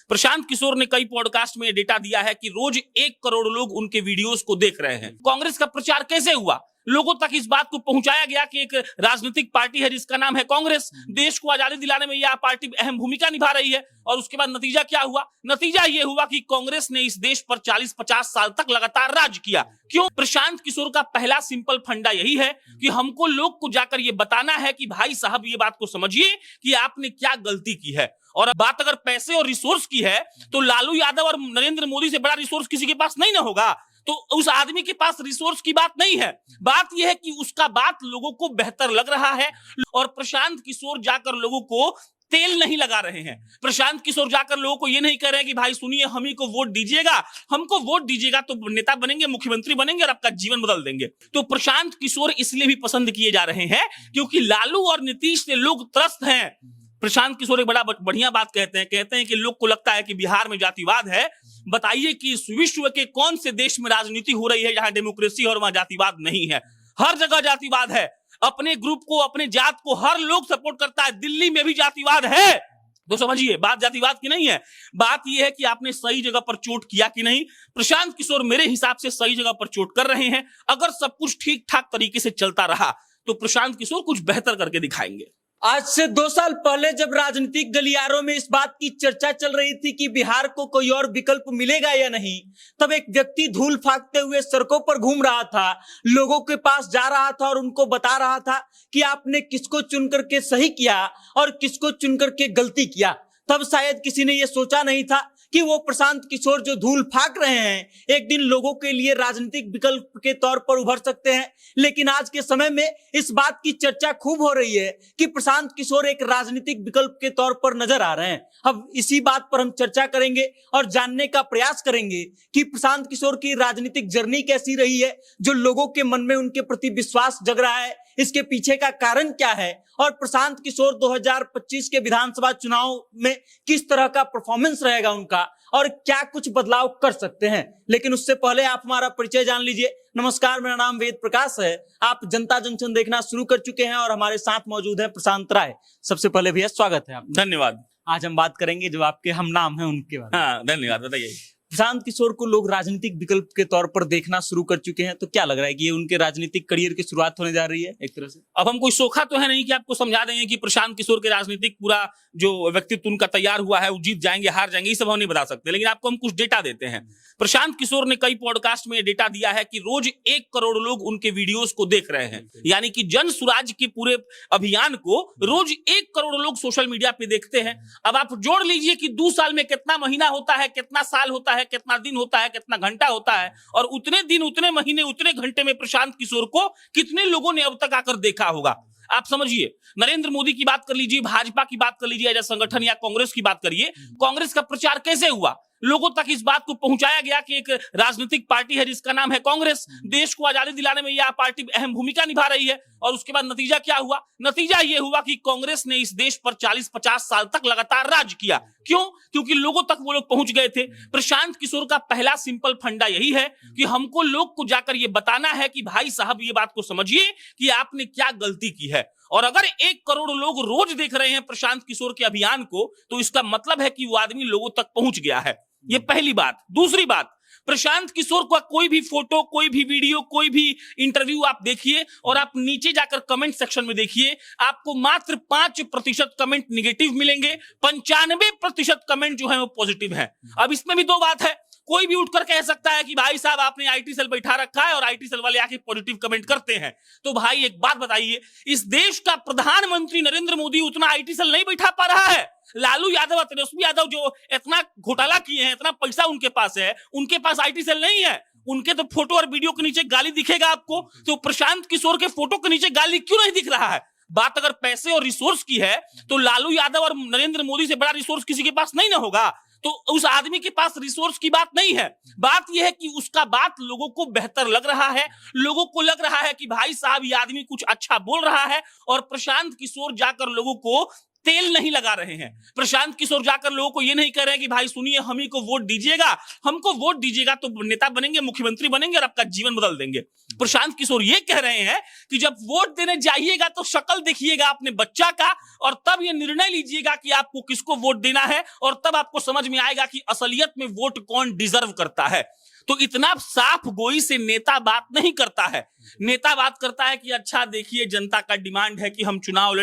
प्रशांत किशोर ने कई पॉडकास्ट में डेटा दिया है कि रोज 1 करोड़ लोग उनके वीडियोस को देख रहे हैं। कांग्रेस का प्रचार कैसे हुआ? लोगों तक इस बात को पहुंचाया गया कि एक राजनीतिक पार्टी है जिसका नाम है कांग्रेस, देश को आजादी दिलाने में यह पार्टी अहम भूमिका निभा रही है। और उसके बाद नतीजा क्या हुआ? नतीजा यह हुआ कि कांग्रेस ने इस देश पर 40-50 साल तक लगातार राज किया। क्यों? प्रशांत किशोर का पहला सिंपल फंडा यही है कि हमको लोग को जाकर ये बताना है कि भाई साहब ये बात को समझिए कि आपने क्या गलती की है। और बात अगर पैसे और रिसोर्स की है तो लालू यादव और नरेंद्र मोदी से बड़ा रिसोर्स किसी के पास नहीं ना होगा। तो उस आदमी के पास रिसोर्स की बात नहीं है, बात यह है कि उसका बात लोगों को बेहतर लग रहा है। और प्रशांत किशोर जाकर लोगों को तेल नहीं लगा रहे हैं। प्रशांत किशोर जाकर लोगों को यह नहीं कह रहे हैं कि भाई सुनिए हम ही को वोट दीजिएगा, हमको वोट दीजिएगा तो नेता बनेंगे, मुख्यमंत्री बनेंगे और आपका जीवन बदल देंगे। तो प्रशांत किशोर इसलिए भी पसंद किए जा रहे हैं क्योंकि लालू और नीतीश से लोग त्रस्त हैं। प्रशांत किशोर एक बड़ा बढ़िया बात कहते हैं कि लोग को लगता है कि बिहार में जातिवाद है। बताइए कि इस विश्व के कौन से देश में राजनीति हो रही है जहां डेमोक्रेसी और वहां जातिवाद नहीं है? हर जगह जातिवाद है। अपने ग्रुप को, अपने जात को हर लोग सपोर्ट करता है। दिल्ली में भी जातिवाद है। तो समझिए बात जातिवाद की नहीं है, बात यह है कि आपने सही जगह पर चोट किया कि नहीं। प्रशांत किशोर मेरे हिसाब से सही जगह पर चोट कर रहे हैं। अगर सब कुछ ठीक ठाक तरीके से चलता रहा तो प्रशांत किशोर कुछ बेहतर करके दिखाएंगे। आज से 2 साल पहले जब राजनीतिक गलियारों में इस बात की चर्चा चल रही थी कि बिहार को कोई और विकल्प मिलेगा या नहीं, तब एक व्यक्ति धूल फाकते हुए सड़कों पर घूम रहा था, लोगों के पास जा रहा था और उनको बता रहा था कि आपने किसको चुन करके सही किया और किसको चुन करके गलती किया। तब शायद किसी ने यह सोचा नहीं था कि वो प्रशांत किशोर जो धूल फाक रहे हैं एक दिन लोगों के लिए राजनीतिक विकल्प के तौर पर उभर सकते हैं। लेकिन आज के समय में इस बात की चर्चा खूब हो रही है कि प्रशांत किशोर एक राजनीतिक विकल्प के तौर पर नजर आ रहे हैं। अब इसी बात पर हम चर्चा करेंगे और जानने का प्रयास करेंगे कि प्रशांत किशोर की राजनीतिक जर्नी कैसी रही है, जो लोगों के मन में उनके प्रति विश्वास जग रहा है, इसके पीछे का कारण क्या है और प्रशांत किशोर 2025 के विधानसभा चुनाव में किस तरह का परफॉर्मेंस रहेगा उनका और क्या कुछ बदलाव कर सकते हैं। लेकिन उससे पहले आप हमारा परिचय जान लीजिए। नमस्कार, मेरा नाम वेद प्रकाश है। आप जनता जंक्शन देखना शुरू कर चुके हैं और हमारे साथ मौजूद है प्रशांत राय। सबसे पहले भैया स्वागत है आपका। धन्यवाद। आज हम बात करेंगे जो आपके हम नाम है उनके बारे में। हाँ, धन्यवाद। बताइए। प्रशांत किशोर को लोग राजनीतिक विकल्प के तौर पर देखना शुरू कर चुके हैं, तो क्या लग रहा है कि ये उनके राजनीतिक करियर की शुरुआत होने जा रही है एक तरह से? अब हम कोई सोखा तो है नहीं कि आपको समझा देंगे कि प्रशांत किशोर के राजनीतिक पूरा जो व्यक्तित्व उनका तैयार हुआ है वो जीत जाएंगे, हार जाएंगे, ये सब हम नहीं बता सकते। लेकिन आपको हम कुछ डेटा देते हैं। प्रशांत किशोर ने कई पॉडकास्ट में डेटा दिया है कि रोज 1 करोड़ लोग उनके वीडियोस को देख रहे हैं। यानी कि जन स्वराज के पूरे अभियान को रोज 1 करोड़ लोग सोशल मीडिया पे देखते हैं। अब आप जोड़ लीजिए कि 2 साल में कितना महीना होता है, कितना साल होता है, कितना दिन होता है, कितना घंटा होता है, और उतने दिन, उतने महीने, उतने घंटे में प्रशांत किशोर को कितने लोगों ने अब तक आकर देखा होगा। आप समझिए, नरेंद्र मोदी की बात कर लीजिए, भाजपा की बात कर लीजिए, या संगठन या कांग्रेस की बात करिए, कांग्रेस का प्रचार कैसे हुआ? लोगों तक इस बात को पहुंचाया गया कि एक राजनीतिक पार्टी है जिसका नाम है कांग्रेस, देश को आजादी दिलाने में यह पार्टी अहम भूमिका निभा रही है। और उसके बाद नतीजा क्या हुआ? नतीजा यह हुआ कि कांग्रेस ने इस देश पर 40-50 साल तक लगातार राज किया। क्यों? क्योंकि लोगों तक वो लोग पहुंच गए थे। प्रशांत किशोर का पहला सिंपल फंडा यही है कि हमको लोग को जाकर ये बताना है कि भाई साहब ये बात को समझिए कि आपने क्या गलती की है। और अगर 1 करोड़ लोग रोज देख रहे हैं प्रशांत किशोर के अभियान को, तो इसका मतलब है कि वो आदमी लोगों तक पहुंच गया है। ये पहली बात। दूसरी बात, प्रशांत किशोर का कोई भी फोटो, कोई भी वीडियो, कोई भी इंटरव्यू आप देखिए और आप नीचे जाकर कमेंट सेक्शन में देखिए, आपको मात्र 5% कमेंट निगेटिव मिलेंगे, 95% कमेंट जो है वो पॉजिटिव है। अब इसमें भी 2 बात है। कोई भी उठकर कह सकता है कि भाई साहब आपने आईटी सेल बैठा रखा है और आईटी सेल वाले आके पॉजिटिव कमेंट करते हैं। तो भाई एक बात बताइए, इस देश का प्रधानमंत्री नरेंद्र मोदी उतना आईटी सेल नहीं बैठा पा रहा है। लालू यादव, तेजस्वी यादव जो इतना घोटाला किए हैं, इतना पैसा उनके पास है, उनके पास आईटी सेल नहीं है। उनके तो फोटो और वीडियो के नीचे गाली दिखेगा आपको, तो प्रशांत किशोर के फोटो के नीचे गाली क्यों नहीं दिख रहा है? बात अगर पैसे और रिसोर्स की है तो लालू यादव और नरेंद्र मोदी से बड़ा रिसोर्स किसी के पास नहीं ना होगा। तो उस आदमी के पास रिसोर्स की बात नहीं है, बात यह है कि उसका बात लोगों को बेहतर लग रहा है। लोगों को लग रहा है कि भाई साहब ये आदमी कुछ अच्छा बोल रहा है, और प्रशांत किशोर जाकर लोगों को तेल नहीं लगा रहे हैं। प्रशांत किशोर जाकर लोगों को ये नहीं कह रहे हैं कि भाई सुनिए हम ही को वोट दीजिएगा, हमको वोट दीजिएगा तो नेता बनेंगे, मुख्यमंत्री बनेंगे और आपका जीवन बदल देंगे। प्रशांत किशोर ये कह रहे हैं कि जब वोट देने जाइएगा तो शक्ल देखिएगा अपने बच्चा का और तब ये निर्णय लीजिएगा कि आपको किसको वोट देना है, और तब आपको समझ में आएगा कि असलियत में वोट कौन डिजर्व करता है। तो इतना साफ गोई से नेता बात नहीं करता है। नेता बात करता है कि अच्छा देखिए जनता का डिमांड है कि हम चुनाव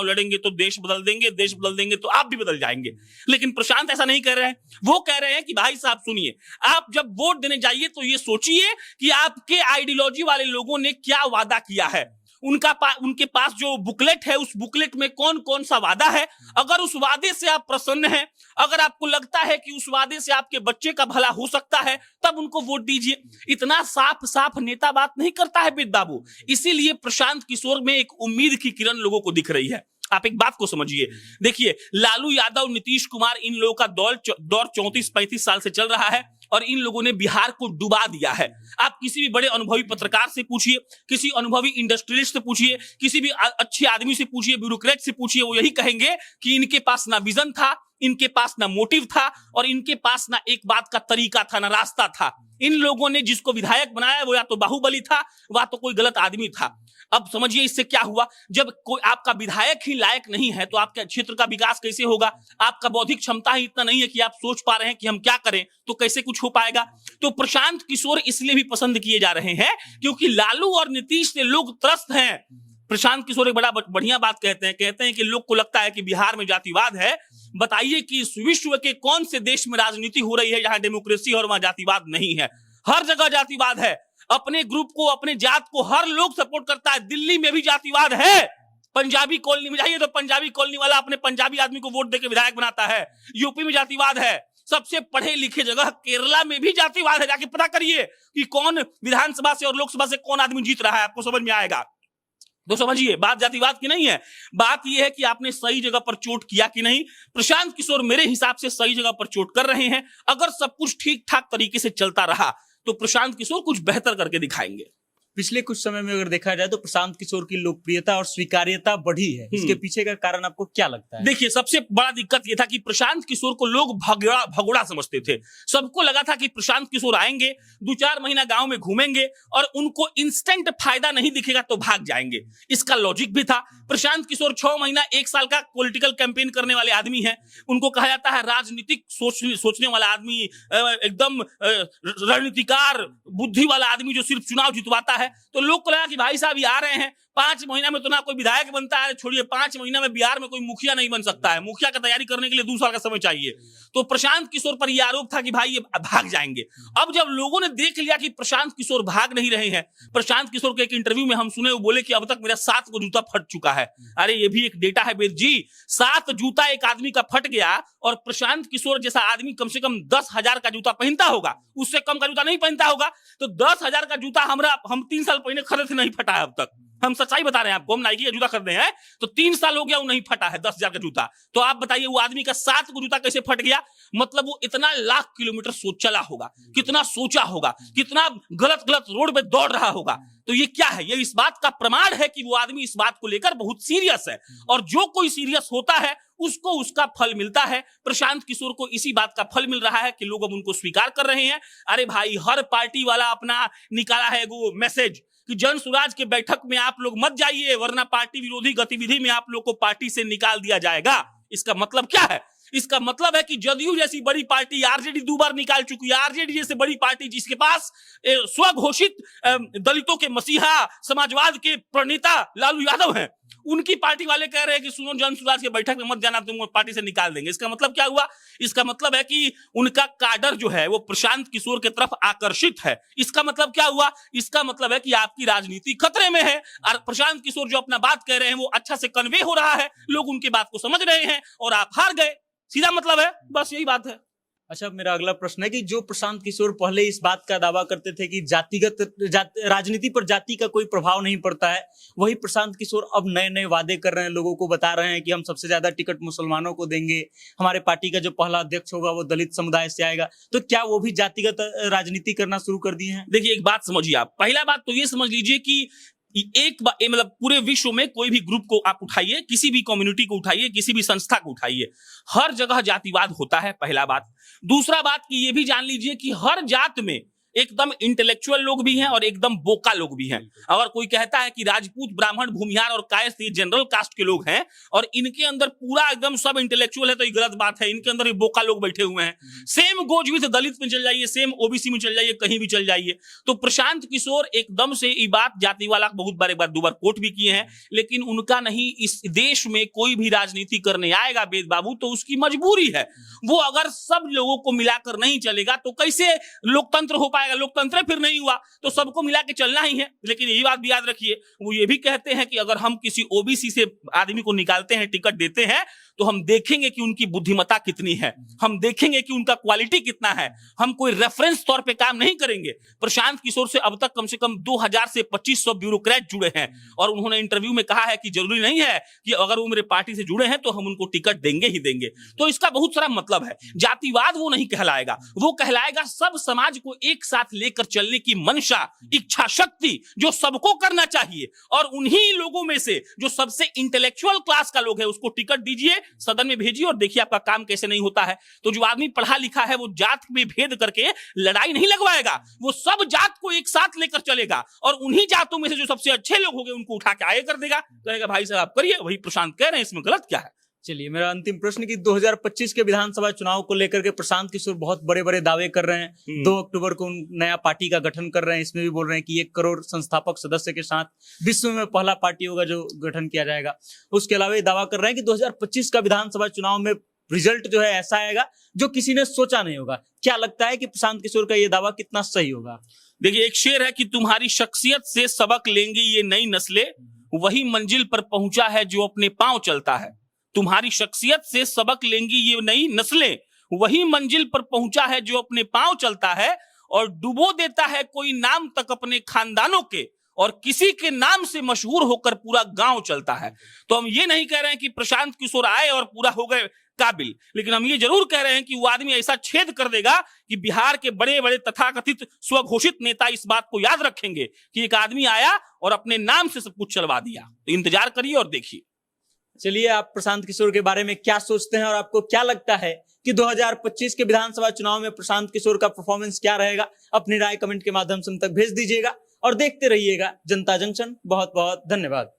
लड़ेंगे तो देश बदल देंगे तो आप भी बदल जाएंगे। लेकिन प्रशांत ऐसा नहीं कह रहे हैं। वो कह रहे हैं कि भाई साहब सुनिए, आप जब वोट देने जाइए तो ये सोचिए कि आपके आइडियोलॉजी वाले लोगों ने क्या वादा किया है। उनके पास जो बुकलेट है उस बुकलेट में कौन कौन सा वादा है। अगर उस वादे से आप प्रसन्न हैं, अगर आपको लगता है कि उस वादे से आपके बच्चे का भला हो सकता है, तब उनको वोट दीजिए। इतना साफ साफ नेता बात नहीं करता है वेद बाबू। इसीलिए प्रशांत किशोर में एक उम्मीद की किरण लोगों को दिख रही है। आप एक बात को समझिए, देखिए लालू यादव, नीतीश कुमार, इन लोगों का दौर 34-35 साल से चल रहा है और इन लोगों ने बिहार को डुबा दिया है। आप किसी भी बड़े अनुभवी पत्रकार से पूछिए, किसी अनुभवी इंडस्ट्रियलिस्ट से पूछिए, किसी भी अच्छे आदमी से पूछिए, ब्यूरोक्रेट से पूछिए, वो यही कहेंगे कि इनके पास ना विजन था, इनके पास ना मोटिव था और इनके पास ना एक बात का तरीका था, ना रास्ता था। इन लोगों ने जिसको विधायक बनाया वो या तो बाहुबली था, वह तो कोई गलत आदमी था। अब समझिए इससे क्या हुआ, जब कोई आपका विधायक ही लायक नहीं है तो आपके क्षेत्र का विकास कैसे होगा। आपका बौद्धिक क्षमता ही इतना नहीं है कि आप सोच पा रहे हैं कि हम क्या करें, तो कैसे कुछ हो पाएगा। तो प्रशांत किशोर इसलिए भी पसंद किए जा रहे हैं क्योंकि लालू और नीतीश से लोग त्रस्त हैं। प्रशांत किशोर एक बड़ा बढ़िया बात कहते हैं कि लोग को लगता है कि बिहार में जातिवाद है। बताइए कि इस विश्व के कौन से देश में राजनीति हो रही है जहां डेमोक्रेसी और वहां जातिवाद नहीं है। हर जगह जातिवाद है। अपने ग्रुप को, अपने जात को हर लोग सपोर्ट करता है। दिल्ली में भी जातिवाद है। पंजाबी कॉलोनी में जाइए तो पंजाबी कॉलोनी वाला अपने पंजाबी आदमी को वोट देकर विधायक बनाता है। यूपी में जातिवाद है। सबसे पढ़े लिखे जगह केरला में भी जातिवाद है। जाके पता करिए कि कौन विधानसभा से और लोकसभा से कौन आदमी जीत रहा है, आपको समझ में आएगा। तो समझिए बात जातिवाद की नहीं है, बात यह है कि आपने सही जगह पर चोट किया कि नहीं। प्रशांत किशोर मेरे हिसाब से सही जगह पर चोट कर रहे हैं। अगर सब कुछ ठीक ठाक तरीके से चलता रहा तो प्रशांत किशोर कुछ बेहतर करके दिखाएंगे। पिछले कुछ समय में अगर देखा जाए तो प्रशांत किशोर की लोकप्रियता और स्वीकार्यता बढ़ी है। इसके पीछे का कारण आपको क्या लगता है? देखिए सबसे बड़ा दिक्कत यह था कि प्रशांत किशोर को लोग भगोड़ा समझते थे। सबको लगा था कि प्रशांत किशोर आएंगे, 2-4 महीना गांव में घूमेंगे और उनको इंस्टेंट फायदा नहीं दिखेगा तो भाग जाएंगे। इसका लॉजिक भी था। प्रशांत किशोर 6 महीना 1 साल का पॉलिटिकल कैंपेन करने वाले आदमी हैं। उनको कहा जाता है राजनीतिक सोचने वाला आदमी, एकदम रणनीतिकार बुद्धि वाला आदमी जो सिर्फ चुनाव जितवाता है। तो लोग को लगा कि भाई साहब ये आ रहे हैं, 5 महीना में तो ना कोई विधायक बनता है, छोड़िए 5 महीना में बिहार में कोई मुखिया नहीं बन सकता है। मुखिया का तैयारी करने के लिए 2 साल का समय चाहिए। तो प्रशांत किशोर पर यह आरोप था कि भाई ये भाग जाएंगे। अब जब लोगों ने देख लिया कि प्रशांत किशोर भाग नहीं रहे हैं, प्रशांत किशोर के एक इंटरव्यू में हम सुने, वो बोले कि अब तक मेरा 7 को जूता फट चुका है। अरे ये भी एक डेटा है वेद जी, 7 जूता एक आदमी का फट गया और प्रशांत किशोर जैसा आदमी कम से कम 10,000 का जूता पहनता होगा, उससे कम का जूता नहीं पहनता होगा। तो 10,000 का जूता हम 3 साल पहले खरीद नहीं फटा है अब तक। हम सच्चाई बता रहे हैं आपको। हम नाइकी का जूता खरीदे हैं तो 3 साल हो गया वो नहीं फटा है 10,000 का जूता। तो आप बताइए वो आदमी का 7 को जूता कैसे फट गया। मतलब वो इतना लाख किलोमीटर चला होगा, कितना सोचा होगा, कितना गलत रोड पे दौड़ रहा होगा। तो ये क्या है, ये इस बात का प्रमाण है कि वो आदमी इस बात को लेकर बहुत सीरियस है और जो कोई सीरियस होता है उसको उसका फल मिलता है। प्रशांत किशोर को इसी बात का फल मिल रहा है कि लोग अब उनको स्वीकार कर रहे हैं। अरे भाई हर पार्टी वाला अपना निकाला है वो मैसेज कि जन सुराज के बैठक में आप लोग मत जाइए वरना पार्टी विरोधी गतिविधि में आप लोग को पार्टी से निकाल दिया जाएगा। इसका मतलब क्या है? इसका मतलब है कि जदयू जैसी बड़ी पार्टी आरजेडी 2 बार निकाल चुकी है। आरजेडी जैसे बड़ी पार्टी जिसके पास स्वघोषित दलितों के मसीहा, समाजवाद के प्रणेता लालू यादव हैं, उनकी पार्टी वाले कह रहे हैं कि सुनो जन सुराज की बैठक में मत जाना, तुम पार्टी से निकाल देंगे। इसका मतलब क्या हुआ? इसका मतलब है कि उनका काडर जो है वो प्रशांत किशोर की तरफ आकर्षित है। इसका मतलब क्या हुआ? इसका मतलब है कि आपकी राजनीति खतरे में है और प्रशांत किशोर जो अपना बात कह रहे हैं वो अच्छा से कन्वे हो रहा है, लोग उनकी बात को समझ रहे हैं और आप हार गए। सीधा मतलब है, बस यही बात है। अच्छा, मेरा अगला प्रश्न है कि जो प्रशांत किशोर पहले इस बात का दावा करते थे कि राजनीति पर जाति का कोई प्रभाव नहीं पड़ता है, वही प्रशांत किशोर अब नए नए वादे कर रहे हैं, लोगों को बता रहे हैं कि हम सबसे ज्यादा टिकट मुसलमानों को देंगे, हमारे पार्टी का जो पहला अध्यक्ष होगा वो दलित समुदाय से आएगा। तो क्या वो भी जातिगत राजनीति करना शुरू कर दिए हैं? देखिए एक बात समझिए आप, पहला बात तो ये समझ लीजिए कि मतलब पूरे विश्व में कोई भी ग्रुप को आप उठाइए, किसी भी कम्युनिटी को उठाइए, किसी भी संस्था को उठाइए, हर जगह जातिवाद होता है, पहला बात। दूसरा बात कि ये भी जान लीजिए कि हर जात में एकदम इंटेलेक्चुअल लोग भी हैं और एकदम बोका लोग भी हैं। अगर कोई कहता है कि राजपूत, ब्राह्मण, भूमिहार और कायस्थ ये जनरल कास्ट के लोग हैं और इनके अंदर पूरा एकदम सब इंटेलेक्चुअल है, तो ये गलत बात है। इनके अंदर ये बोका लोग बैठे हुए हैं। सेम गोज विद दलित में चल जाइए, सेम ओबीसी में चल जाइए, कहीं भी चल जाइए। तो प्रशांत किशोर एकदम से ये बात जाति वाला बहुत बार एक बार दो बार कोट भी किए हैं, लेकिन उनका नहीं। इस देश में कोई भी राजनीति करने आएगा वेद बाबू तो उसकी मजबूरी है। वो अगर सब लोगों को मिलाकर नहीं चलेगा तो कैसे लोकतंत्र हो पाएगा? लोकतंत्र फिर नहीं हुआ तो सबको मिला के चलना ही है। लेकिन यही बात भी याद रखिए, वो ये भी कहते हैं कि अगर हम किसी ओबीसी से आदमी को निकालते हैं, टिकट देते हैं, तो हम देखेंगे कि उनकी बुद्धिमत्ता कितनी है, हम देखेंगे कि उनका क्वालिटी कितना है, हम कोई रेफरेंस तौर पे काम नहीं करेंगे। प्रशांत किशोर से अब तक कम से कम 2000 से 2500 ब्यूरोक्रेट जुड़े हैं और उन्होंने इंटरव्यू में कहा है कि जरूरी नहीं है कि अगर वो मेरे पार्टी से जुड़े हैं तो हम उनको टिकट देंगे ही देंगे। तो इसका बहुत सारा मतलब है। जातिवाद वो नहीं कहलाएगा, वो कहलाएगा सब समाज को एक साथ लेकर चलने की मंशा, इच्छा शक्ति, जो सबको करना चाहिए। और उन्हीं लोगों में से जो सबसे इंटेलेक्चुअल क्लास का लोग है उसको टिकट दीजिए, सदन में भेजिए और देखिए आपका काम कैसे नहीं होता है। तो जो आदमी पढ़ा लिखा है वो जात में भेद करके लड़ाई नहीं लगवाएगा, वो सब जात को एक साथ लेकर चलेगा और उन्हीं जातों में से जो सबसे अच्छे लोग होंगे उनको उठा के आगे कर देगा, कहेगा भाई साहब आप करिए। वही प्रशांत कह रहे हैं, इसमें गलत क्या है? चलिए, मेरा अंतिम प्रश्न कि 2025 के विधानसभा चुनाव को लेकर के प्रशांत किशोर बहुत बड़े बड़े दावे कर रहे हैं। 2 अक्टूबर को नया पार्टी का गठन कर रहे हैं, इसमें भी बोल रहे हैं कि 1 करोड़ संस्थापक सदस्य के साथ विश्व में पहला पार्टी होगा जो गठन किया जाएगा। उसके अलावा ये दावा कर रहे हैं कि 2025 का विधानसभा चुनाव में रिजल्ट जो है ऐसा आएगा जो किसी ने सोचा नहीं होगा। क्या लगता है कि प्रशांत किशोर का ये दावा कितना सही होगा? देखिए, एक शेर है कि तुम्हारी शख्सियत से सबक लेंगी ये नई नस्लें, वही मंजिल पर पहुंचा है जो अपने पांव चलता है। तुम्हारी शख्सियत से सबक लेंगी ये नई नस्लें, वही मंजिल पर पहुंचा है जो अपने पांव चलता है। और डुबो देता है कोई नाम तक अपने खानदानों के, और किसी के नाम से मशहूर होकर पूरा गांव चलता है। तो हम ये नहीं कह रहे हैं कि प्रशांत किशोर आए और पूरा हो गए काबिल, लेकिन हम ये जरूर कह रहे हैं कि वो आदमी ऐसा छेद कर देगा कि बिहार के बड़े बड़े तथाकथित स्वघोषित नेता इस बात को याद रखेंगे कि एक आदमी आया और अपने नाम से सब कुछ चलवा दिया। तो इंतजार करिए और देखिए। चलिए, आप प्रशांत किशोर के बारे में क्या सोचते हैं और आपको क्या लगता है कि 2025 के विधानसभा चुनाव में प्रशांत किशोर का परफॉर्मेंस क्या रहेगा? अपनी राय कमेंट के माध्यम से हम तक भेज दीजिएगा और देखते रहिएगा जनता जंक्शन। बहुत बहुत धन्यवाद।